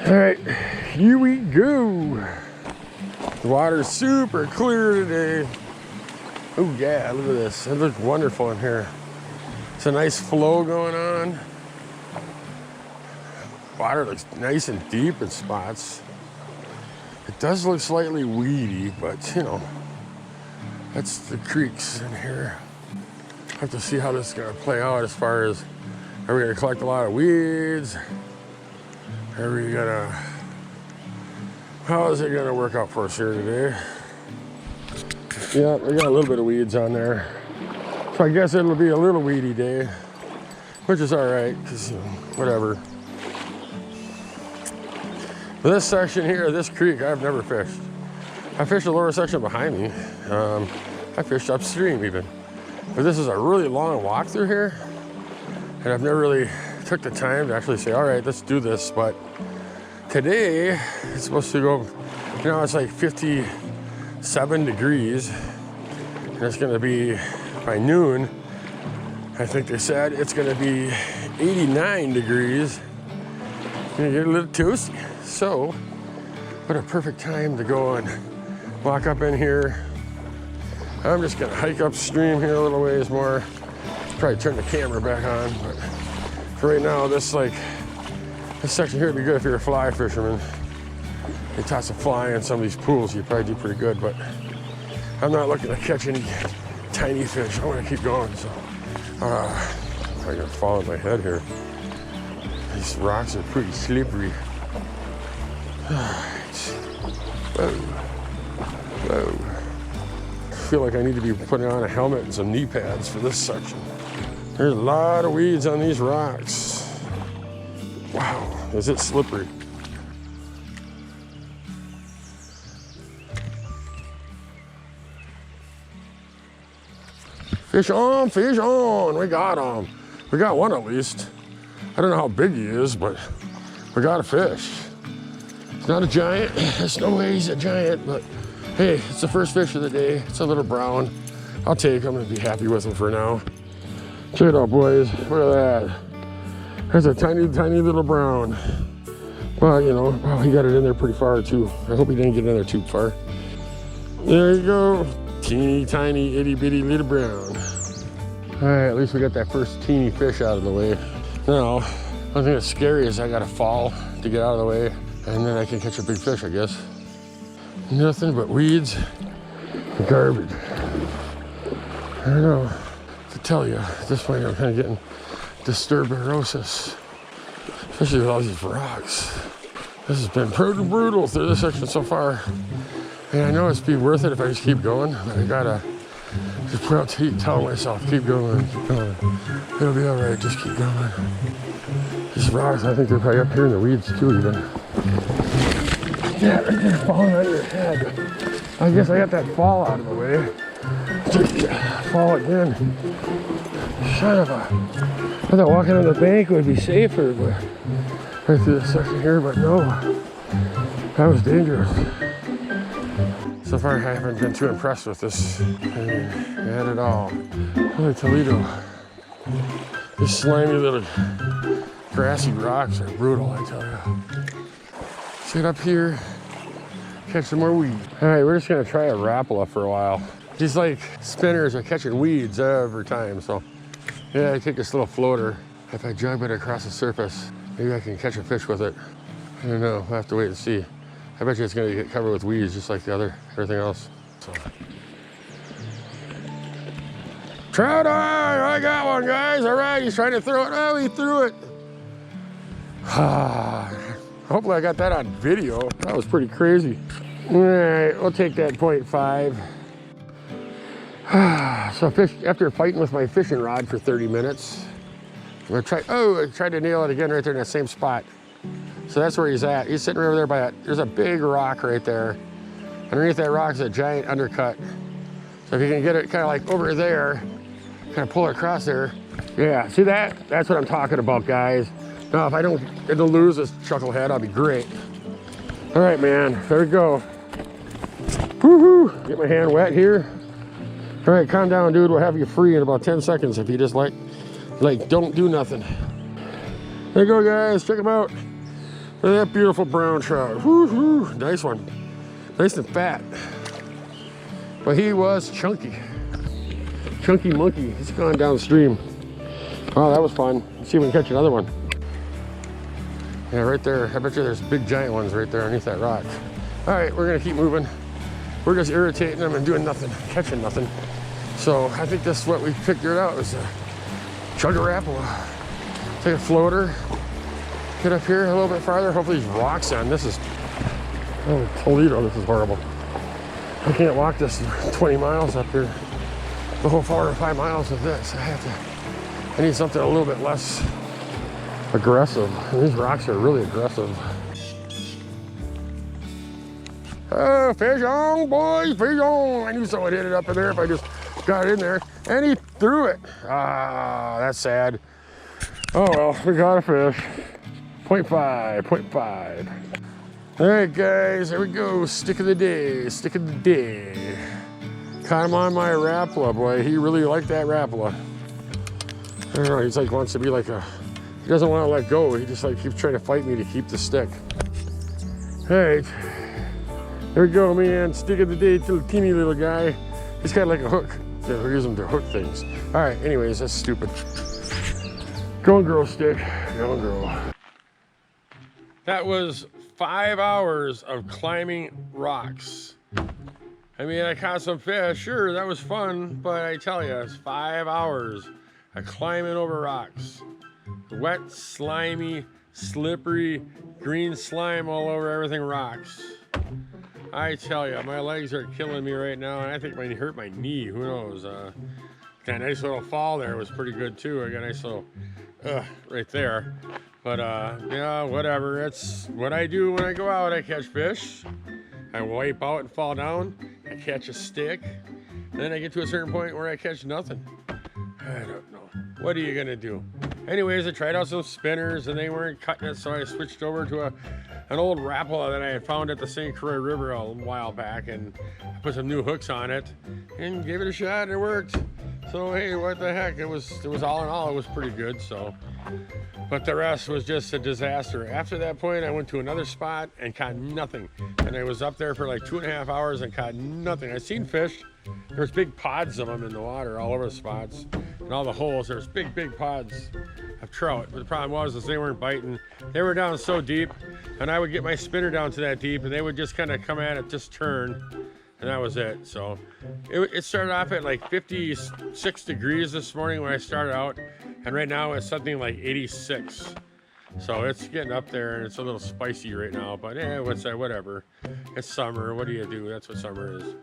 All right, here we go. The water's super clear today. Oh yeah, look at this. It looks wonderful in here. It's a nice flow going on. Water looks nice and deep in spots. It does look slightly weedy, but you know, that's the creeks in here. I have to see how this is gonna play out as far as, are we gonna collect a lot of weeds? Are we gonna, how is it gonna work out for us here today? Yeah, we got a little bit of weeds on there. So I guess it'll be a little weedy day, which is all right, because you know, whatever. This section here, this creek, I've never fished. I fished the lower section behind me. I fished upstream even. But this is a really long walk through here, and I've never really took the time to actually say, all right, let's do this. But today, it's supposed to go, you know, it's like 57 degrees, and it's gonna be, by noon, I think they said, it's gonna be 89 degrees. It's gonna get a little toasty. So, what a perfect time to go and walk up in here. I'm just gonna hike upstream here a little ways more. Probably turn the camera back on, but for right now, this section here would be good if you're a fly fisherman. They toss a fly in some of these pools, you probably do pretty good, but I'm not looking to catch any tiny fish. I wanna keep going, so. I'm gonna fall on my head here. These rocks are pretty slippery. Whoa. Whoa. I feel like I need to be putting on a helmet and some knee pads for this section. There's a lot of weeds on these rocks. Wow, is it slippery. Fish on, fish on. We got him. We got one at least. I don't know how big he is, but we got a fish. It's not a giant. There's no way he's a giant, but hey, it's the first fish of the day. It's a little brown. I'll take him and be happy with him for now. Check it out, boys. Look at that. There's a tiny, tiny little brown. But, you know, wow, he got it in there pretty far, too. I hope he didn't get in there too far. There you go. Teeny, tiny, itty-bitty little brown. All right, at least we got that first teeny fish out of the way. Now, one thing that's scary is I gotta fall to get out of the way, and then I can catch a big fish, I guess. Nothing but weeds and garbage. I don't know to tell you. At this point, I'm kind of getting disturbed neurosis, especially with all these rocks. This has been pretty brutal through this section so far. And I know it's be worth it if I just keep going, but I gotta just keep telling myself, keep going, keep going. It'll be all right, just keep going. These rocks, I think they're probably up here in the weeds too, even. Yeah, right there, falling out of your head. I guess I got that fall out of the way. Just fall again. Son of a. I thought walking on the bank would be safer, but right through this section here, but no. That was dangerous. So far, I haven't been too impressed with this. I mean, not at all. Holy Toledo. These slimy little grassy rocks are brutal, I tell you. Sit up here, catch some more weed. All right, we're just gonna try a Rapala for a while. These like spinners are catching weeds every time, so yeah, I take this little floater. If I jump it across the surface, maybe I can catch a fish with it. I don't know, we'll have to wait and see. I bet you it's gonna get covered with weeds just like everything else. So. Trout eye! I got one, guys. All right, he's trying to throw it. Oh, he threw it. Hopefully I got that on video. That was pretty crazy. All right, we'll take that 0.5. So after fighting with my fishing rod for 30 minutes, I'm gonna I tried to nail it again right there in that same spot. So that's where he's at. He's sitting over there by there's a big rock right there. Underneath that rock is a giant undercut. So if you can get it kind of like over there, kind of pull it across there. Yeah, see that? That's what I'm talking about, guys. Now, if I don't get to lose this chucklehead, I'll be great. All right, man, there we go. Woohoo! Get my hand wet here. All right, calm down, dude. We'll have you free in about 10 seconds if you just like don't do nothing. There you go, guys. Check them out. Look at that beautiful brown trout. Woo-hoo. Nice one. Nice and fat. But he was chunky. Chunky monkey. He's gone downstream. Oh, that was fun. Let's see if we can catch another one. Yeah, right there. I bet you there's big giant ones right there underneath that rock. All right, we're gonna keep moving. We're just irritating them and doing nothing, catching nothing. So I think that's what we figured out is a chug a rapala. Take a floater, get up here a little bit farther. Hopefully these rocks on. This is, oh, Toledo, this is horrible. I can't walk this 20 miles up here. The whole 4 or 5 miles of this. I need something a little bit less aggressive. And these rocks are really aggressive. Oh, fish on, boys, fish on. I knew someone hit it up in there if I just got it in there. And he threw it. Ah, that's sad. Oh well, we got a fish. 0.5, 0.5. All right, guys, here we go. Stick of the day, stick of the day. Caught him on my rapala, boy. He really liked that rapala. I don't know, he's like wants to be like a, he doesn't want to let go. He just like keeps trying to fight me to keep the stick. All right, there we go, man. Stick of the day, little teeny little guy. He's got like a hook. Yeah, we use them to hook things. All right, anyways, that's stupid. Go and grow, stick. Go and grow. That was 5 hours of climbing rocks. I mean, I caught some fish, sure, that was fun, but I tell you, it's 5 hours of climbing over rocks. Wet, slimy, slippery, green slime all over everything rocks. I tell you, my legs are killing me right now, and I think it might hurt my knee, who knows. That nice little fall there was pretty good too. I got a nice little, right there. But yeah, whatever, it's what I do when I go out. I catch fish, I wipe out and fall down, I catch a stick, and then I get to a certain point where I catch nothing. I don't know. What are you gonna do? Anyways, I tried out some spinners and they weren't cutting it, so I switched over to an old rapala that I had found at the St. Croix River a while back, and I put some new hooks on it and gave it a shot and it worked. So hey, what the heck? It was all in all, it was pretty good. So, but the rest was just a disaster. After that point, I went to another spot and caught nothing. And I was up there for like 2.5 hours and caught nothing. I seen fish. There was big pods of them in the water all over the spots and all the holes. There was big pods of trout. But the problem was is they weren't biting. They were down so deep, and I would get my spinner down to that deep, and they would just kind of come at it, just turn. And that was it. So it started off at like 56 degrees this morning when I started out, and right now it's something like 86. So it's getting up there and it's a little spicy right now, but whatever. It's summer. What do you do? That's what summer is.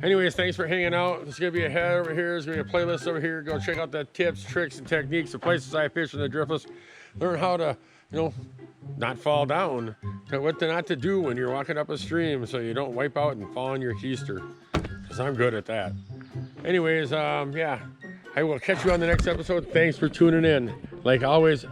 Anyways, thanks for hanging out. There's gonna be a head over here. There's gonna be a playlist over here. Go check out the tips, tricks, and techniques, the places I fish in the driftless. Learn how to, not fall down, what not to do when you're walking up a stream so you don't wipe out and fall on your keister, because I'm good at that. Anyways, yeah, I will catch you on the next episode. Thanks for tuning in. Like always,